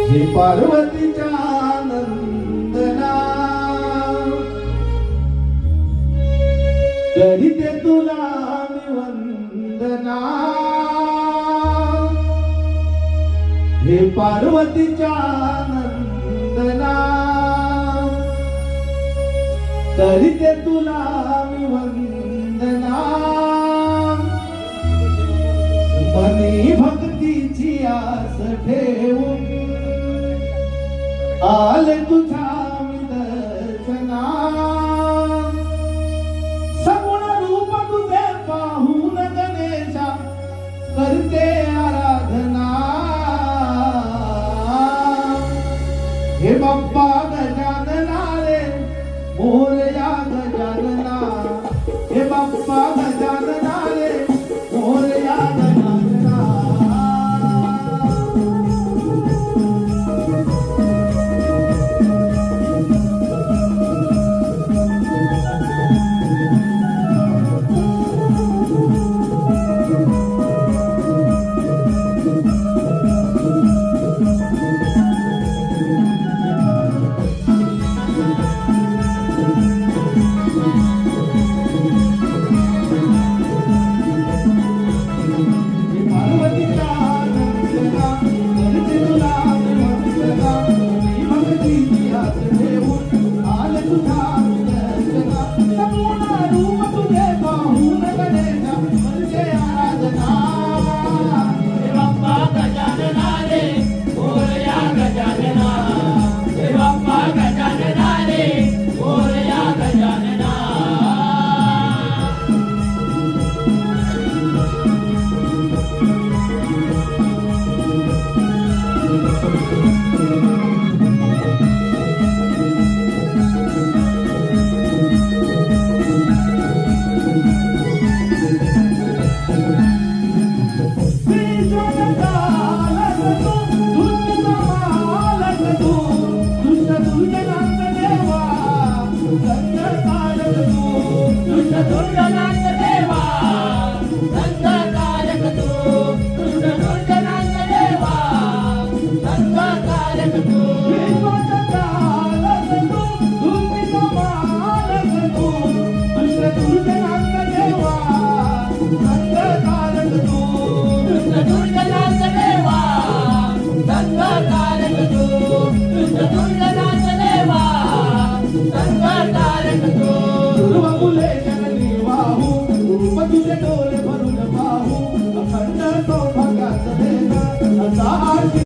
हे पार्वतीच्या नंदना करीते तुला मी वंदना हे पार्वतीच्या नंदना करीते तुला मी वंदना मनी भक्तीची आस ठेवून आले तुझ्या मी दर्शना सगुण रूप तुझे पाहून गणेशा करते आराधना हे बाप्पा गजानना रे मोरे